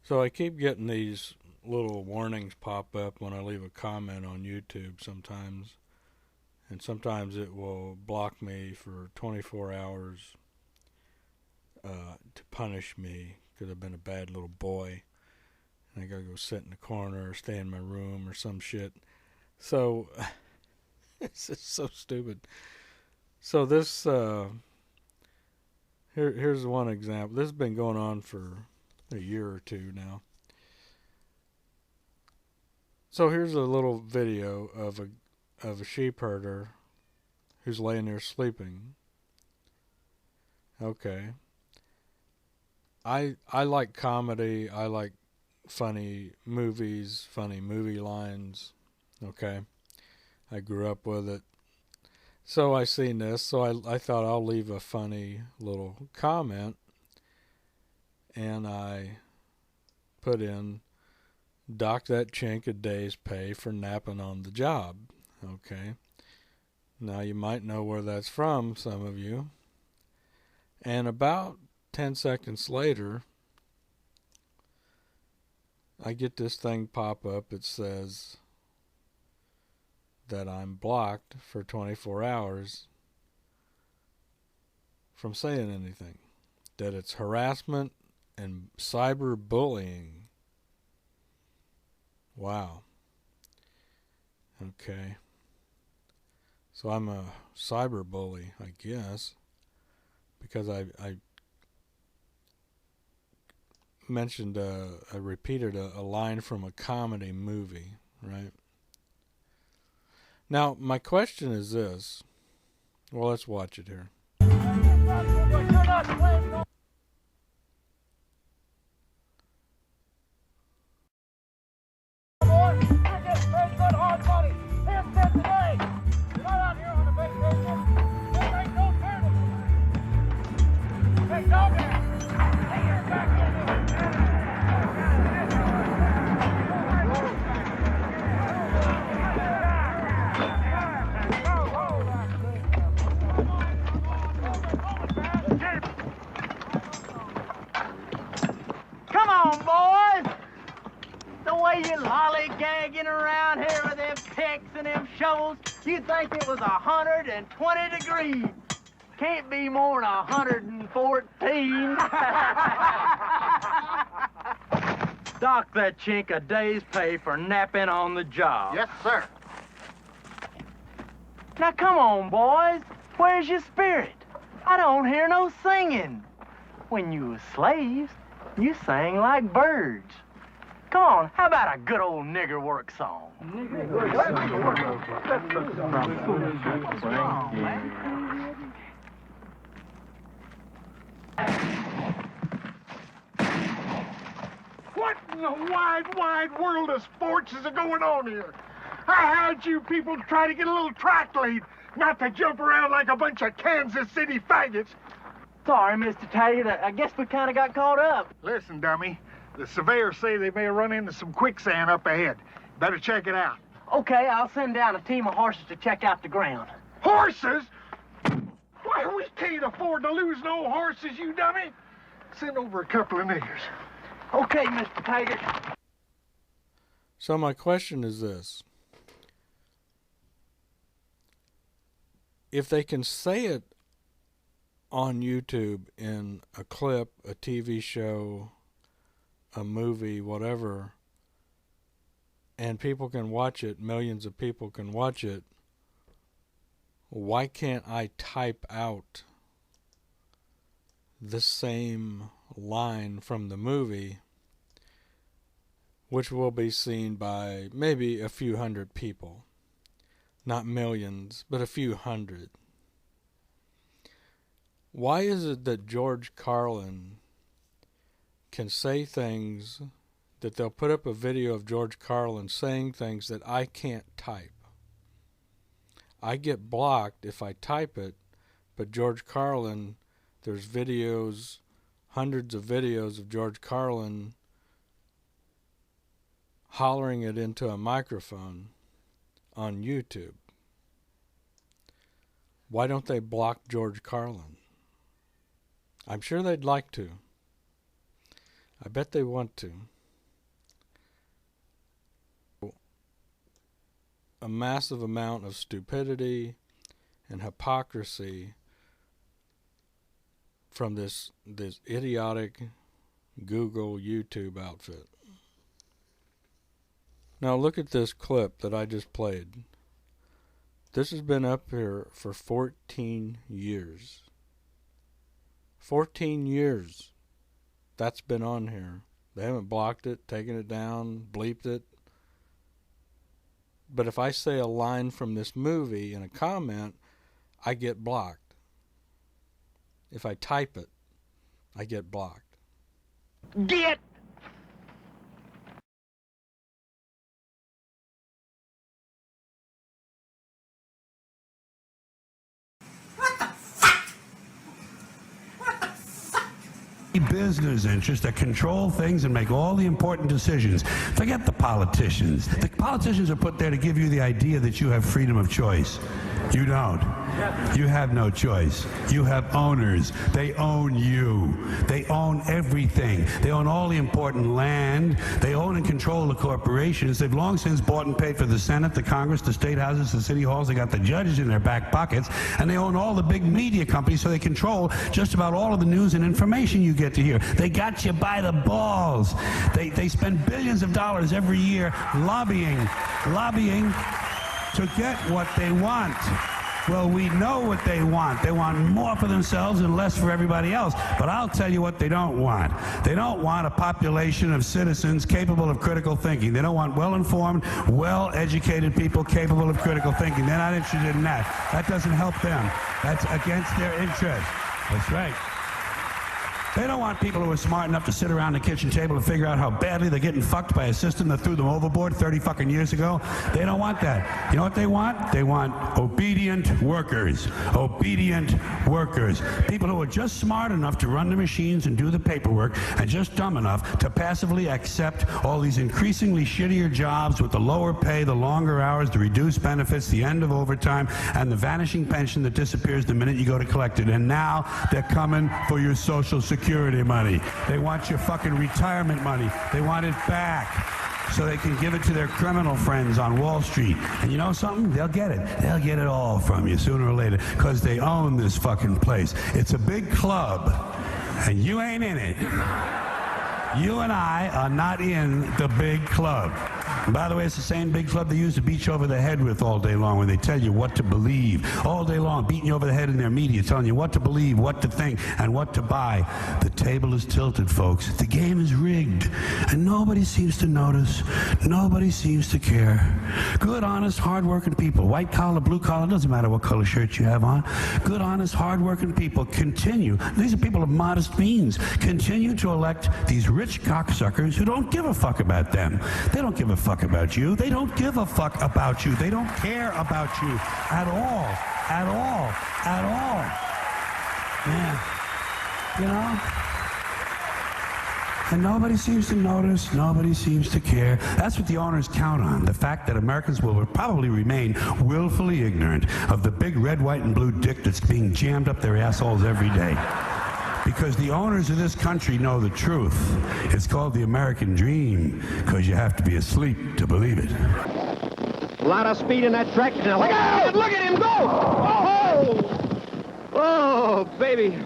So I keep getting these little warnings pop up when I leave a comment on YouTube sometimes. And sometimes it will block me for 24 hours to punish me because I've been a bad little boy. And I gotta go sit in the corner or stay in my room or some shit. So, it's just so stupid. So this, here's one example. This has been going on for a year or two now. So here's a little video of a sheep herder who's laying there sleeping. Okay. I like comedy. I like funny movies, funny movie lines. Okay. I grew up with it. So I seen this, so I thought I'll leave a funny little comment, and I put in, dock that chink a day's pay for napping on the job. Okay. Now you might know where that's from, some of you. And about 10 seconds later, I get this thing pop up. It says that I'm blocked for 24 hours from saying anything. That it's harassment and cyberbullying. Wow. Okay. So I'm a cyberbully, I guess, because I mentioned, I repeated a line from a comedy movie, right? Now, my question is this. Well, let's watch it here. Come on, boys! The way you lollygagging around here with them picks and them shovels, you'd think it was 120 degrees. Can't be more than 114. Dock that chink a day's pay for napping on the job. Yes, sir. Now come on, boys. Where's your spirit? I don't hear no singing. When you was slaves, you sang like birds. Come on, how about a good old nigger work song? What in the wide, wide world of sports is going on here? I had you people try to get a little track lead, not to jump around like a bunch of Kansas City faggots. Sorry, Mr. Taggart. I guess we kind of got caught up. Listen, dummy, the surveyors say they may run into some quicksand up ahead. Better check it out. Okay, I'll send down a team of horses to check out the ground. Horses? Why, we can't afford to lose no horses, you dummy. Send over a couple of niggers. Okay, Mr. Taggart. So my question is this. If they can say it on YouTube in a clip, a TV show, a movie, whatever, and people can watch it, millions of people can watch it, why can't I type out the same line from the movie, which will be seen by maybe a few hundred people? Not millions, but a few hundred. Why is it that George Carlin can say things, that they'll put up a video of George Carlin saying things that I can't type? I get blocked if I type it, but George Carlin, there's videos, hundreds of videos of George Carlin hollering it into a microphone on YouTube. Why don't they block George Carlin? I'm sure they'd like to. I bet they want to. a massive amount of stupidity and hypocrisy from this idiotic Google YouTube outfit. Now look at this clip that I just played. This has been up here for 14 years. 14 years. That's been on here. They haven't blocked it, taken it down, bleeped it. But if I say a line from this movie in a comment, I get blocked. If I type it, I get blocked. Get! Business interests that control things and make all the important decisions. Forget the politicians. The politicians are put there to give you the idea that you have freedom of choice. You don't. You have no choice. You have owners. They own you. They own everything. They own all the important land. They own and control the corporations. They've long since bought and paid for the Senate, the Congress, the state houses, the city halls. They got the judges in their back pockets. And they own all the big media companies, so they control just about all of the news and information you get to hear. They got you by the balls. They spend billions of dollars every year lobbying to get what they want. Well, we know what they want. They want more for themselves and less for everybody else. But I'll tell you what they don't want. They don't want a population of citizens capable of critical thinking. They don't want well-informed, well-educated people capable of critical thinking. They're not interested in that. That doesn't help them. That's against their interest. That's right. They don't want people who are smart enough to sit around the kitchen table and figure out how badly they're getting fucked by a system that threw them overboard 30 fucking years ago. They don't want that. You know what they want? They want obedient workers. Obedient workers. People who are just smart enough to run the machines and do the paperwork and just dumb enough to passively accept all these increasingly shittier jobs with the lower pay, the longer hours, the reduced benefits, the end of overtime, and the vanishing pension that disappears the minute you go to collect it. And now they're coming for your Social Security money. They want your fucking retirement money. They want it back so they can give it to their criminal friends on Wall Street. And you know something? They'll get it. They'll get it all from you sooner or later because they own this fucking place. It's a big club, and you ain't in it. You and I are not in the big club. And by the way, it's the same big club they use to beat you over the head with all day long when they tell you what to believe. All day long, beating you over the head in their media, telling you what to believe, what to think, and what to buy. The table is tilted, folks. The game is rigged. And nobody seems to notice. Nobody seems to care. Good, honest, hard-working people, white collar, blue collar, doesn't matter what color shirt you have on. Good, honest, hard-working people continue. These are people of modest means. Continue to elect these rich cocksuckers who don't give a fuck about them. They don't give a fuck about you. They don't give a fuck about you. They don't care about you at all. At all. At all. Man, you know? And nobody seems to notice. Nobody seems to care. That's what the owners count on. The fact that Americans will probably remain willfully ignorant of the big red, white, and blue dick that's being jammed up their assholes every day. Because the owners of this country know the truth. It's called the American dream, because you have to be asleep to believe it. A lot of speed in that track. Now, look out! Look at him go! Oh! Oh, baby.